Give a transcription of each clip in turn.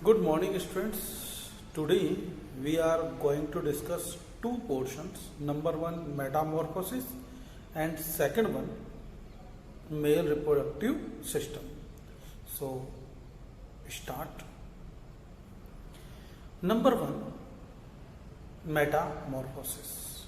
Good morning, students. Today we are going to discuss two portions. Number one, metamorphosis, and second one, male reproductive system. So, start. Number one, metamorphosis.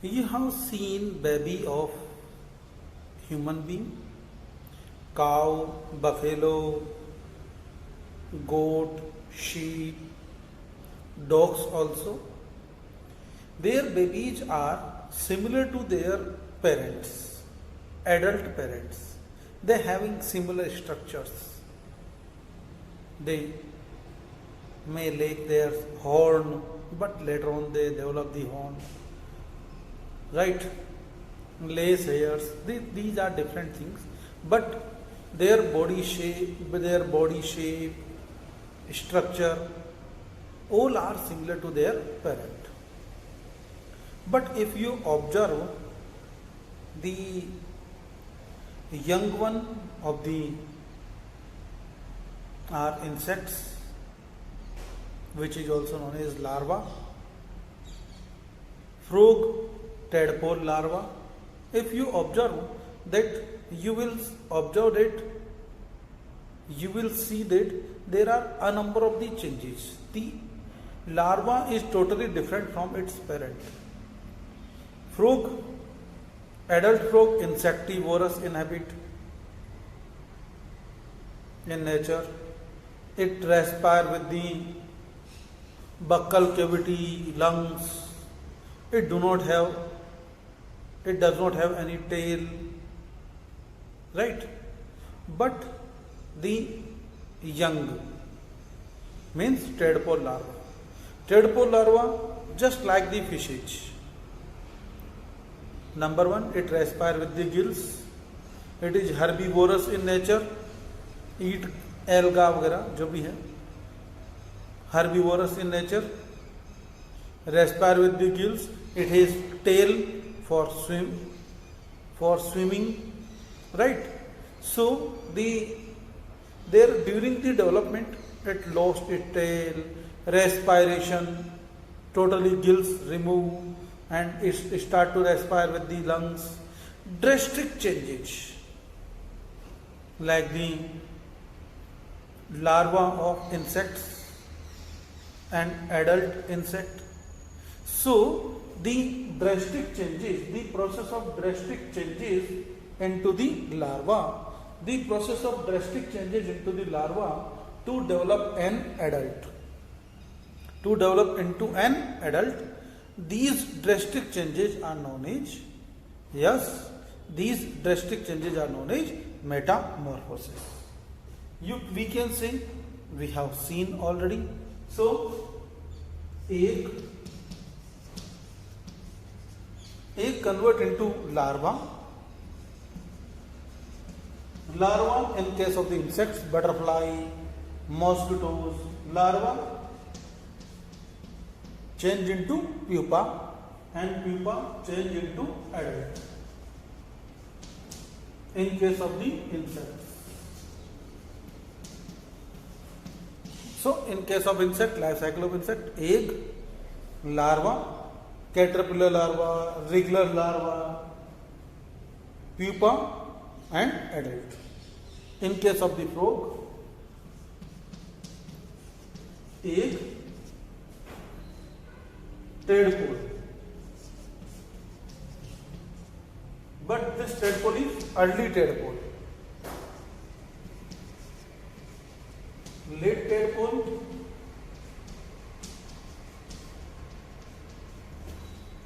You have seen baby of human being, cow, buffalo, goat, sheep, dogs also. Their babies are similar to their parents, adult parents. They having similar structures. They may lack their horn, but later on they develop the horn. Right? Lace hairs. These are different things, but their body shape, structure, all are similar to their parent. But if you observe the young one of the are insects, which is also known as larva, frog, tadpole larva. If you observe that, you will see that there are a number of the changes. The larva is totally different from its parent. Frog, adult frog, insectivorous in habit in nature. It respires with the buccal cavity, lungs. It does not have any tail, right? But the young means tadpole larva. Tadpole larva, just like the fishes. Number one, it respires with the gills. It is herbivorous in nature. Eat alga वगैरह जो भी है. Herbivorous in nature. Respire with the gills. It has tail for swimming, right? So during the development, it lost its tail, respiration, totally gills remove, and it start to respire with the lungs. Drastic changes, like the larva of insects and adult insect. So the drastic changes, the process of drastic changes into the larva, to develop an adult. These drastic changes are known as, metamorphosis. We can say, we have seen already. So, egg convert into larva. Larva in case of the insects, butterfly, mosquitoes. Larva change into pupa, and pupa change into adult. In case of the insects. So, in case of insect, life cycle of insect: egg, larva, caterpillar larva, regular larva, pupa, and adult. In case of the frog, egg, tadpole. But this tadpole is early tadpole. Late tadpole,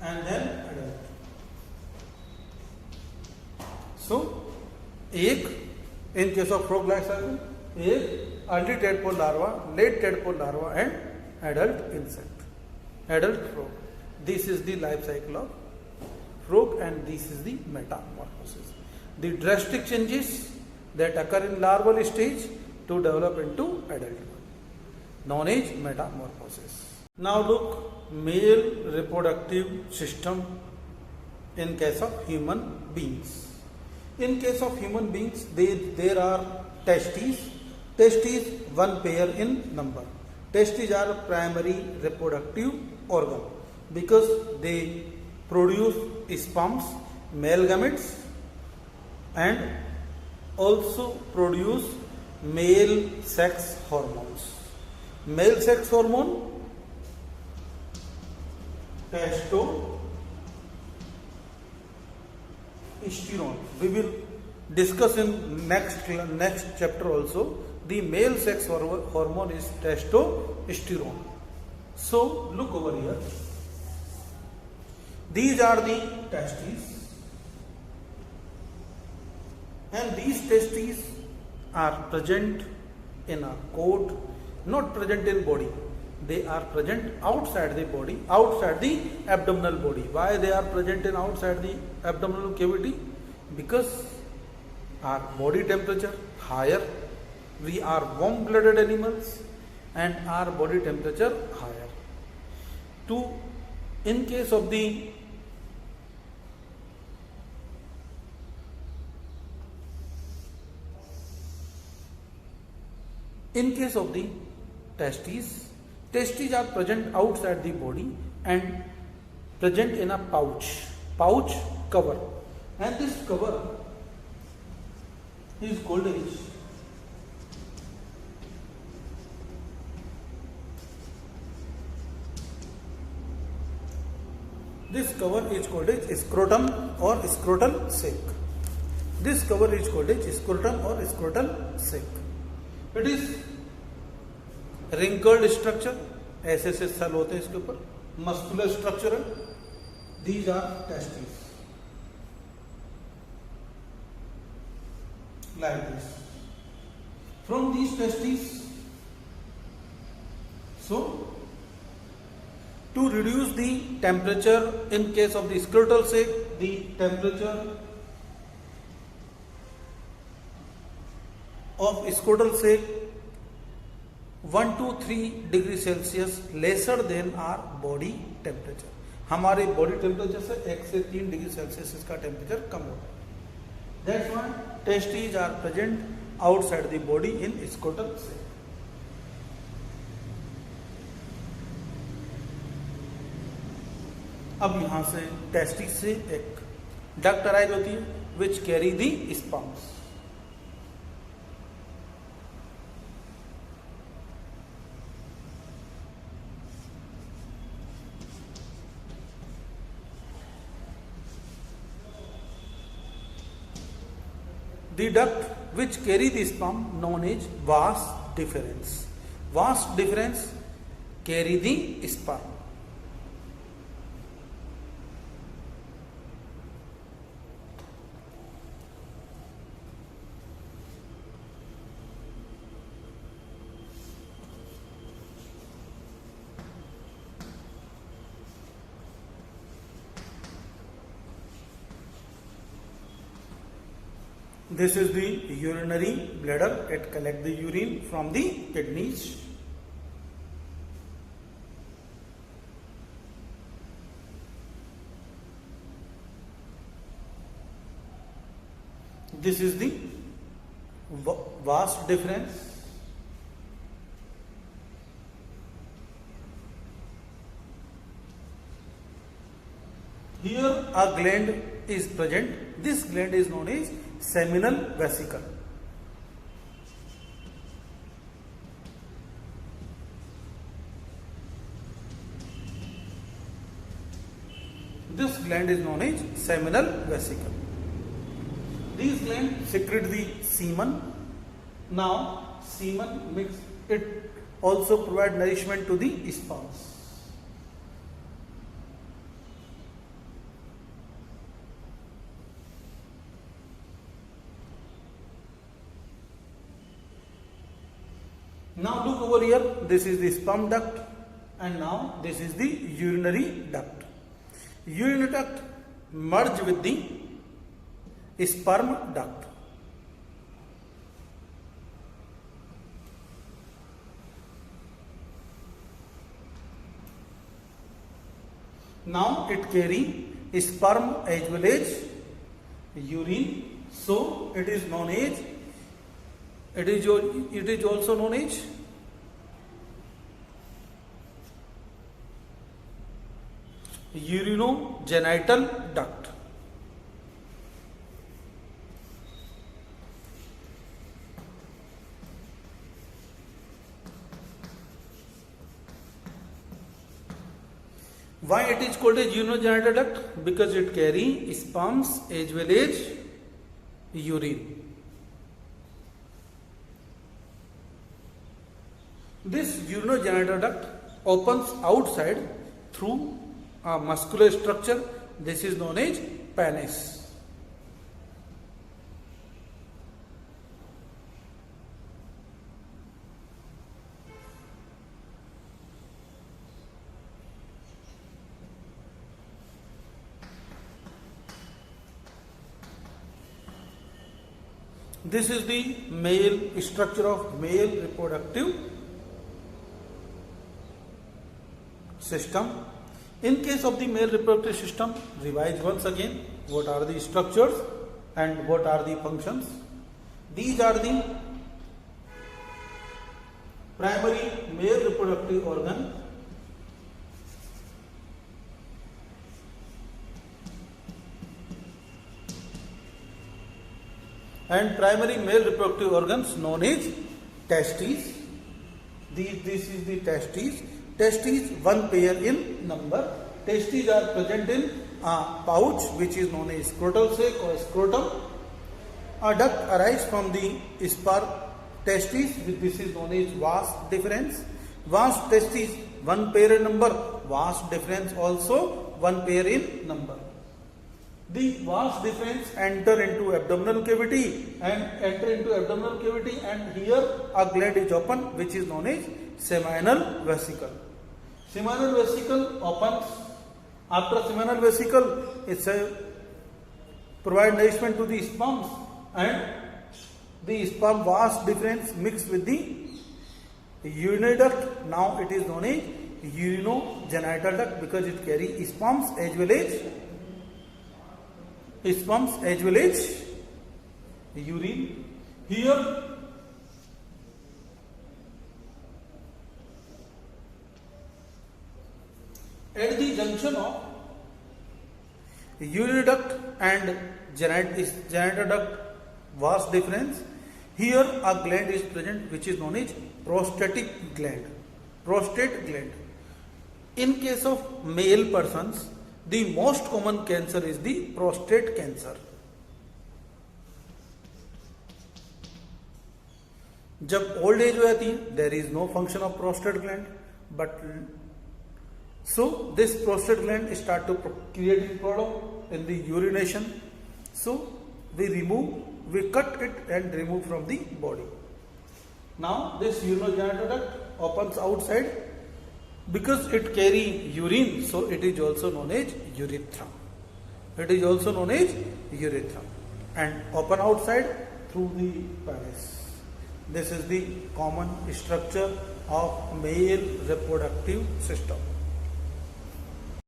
and then adult. So, egg in case of frog life cycle, egg, early tadpole larva, late tadpole larva, and adult insect, adult frog. This is the life cycle of frog, and this is the metamorphosis. The drastic changes that occur in larval stage to develop into adult, known as metamorphosis. Now look, male reproductive system in case of human beings. In case of human beings, there are testes. Testes one pair in number. Testes are primary reproductive organ because they produce sperms, male gametes, and also produce male sex hormones. Male sex hormone testosterone. We will discuss in next chapter also. The male sex hormone is testosterone. So look over here. These are the testes, and these testes are present in a coat, not present in body. They are present outside the body, outside the abdominal body. Why they are present in outside the abdominal cavity? Because our body temperature higher, we are warm blooded animals, and our body temperature higher. In case of the testes are present outside the body and present in a pouch cover, and this cover is called as scrotum or scrotal sac. This cover is called as scrotum or scrotal sac. It is wrinkled structure, ऐसे cell होते हैं इसके ऊपर, muscular structure. These are testes, like this. From these testes, so to reduce the temperature in case of the scrotal sac, the temperature of scrotal sac 1 to 3 degree Celsius lesser than our body temperature. हमारे body temperature से 1 से 3 degree Celsius इसका temperature कम होता है. That's why testes are present outside the body in scrotal sac. अब यहां से टेस्टिस से एक डक्ट अराइज होती है which carry the sperms. The duct which carry the sperm known as vas deferens. Vas deferens carry the sperm. This is the urinary bladder. It collects the urine from the kidneys. This is the vas deferens. Here a gland is present. This gland is known as seminal vesicle. This gland is known as seminal vesicle. These glands secrete the semen. Now semen mix it also provide nourishment to the sperms. Now look over here, this is the sperm duct, and now this is the urinary duct. Urinary duct merge with the sperm duct. Now it carry sperm as well as urine, so it is known as It is also known as urinogenital duct. Why it is called as urinogenital duct? Because it carry sperms as well as urine. This urinogenital duct opens outside through a muscular structure. This is known as penis. This is the male structure of male reproductive system. In case of the male reproductive system, revise once again what are the structures and what are the functions. These are the primary male reproductive organ, and primary male reproductive organs known as testes. This is the testes. Testes, one pair in number. Testes are present in a pouch which is known as scrotal sac or scrotum. A duct arises from the sperm testes. This is known as vas deferens. Vas testes, one pair in number. Vas deferens also one pair in number. The vas deferens enter into abdominal cavity and here a gland is open which is known as seminal vesicle. Seminal vesicle opens. After seminal vesicle, it provides nourishment to the sperms, and the sperm vas deferens mixed with the urinary duct. Now it is known as urinogenital duct because it carries sperms as well as urine. Here at the junction of urinary duct and genital duct vas deferens, here a gland is present which is known as prostate gland. In case of male persons, the most common cancer is the prostate cancer. जब old age हो जाती है, there is no function of prostate gland, but so this prostate gland start to create problem in the urination. So we cut it and remove from the body. Now this urinogenital duct opens outside. Because it carry urine, so it is also known as urethra. And open outside through the penis. This is the common structure of male reproductive system.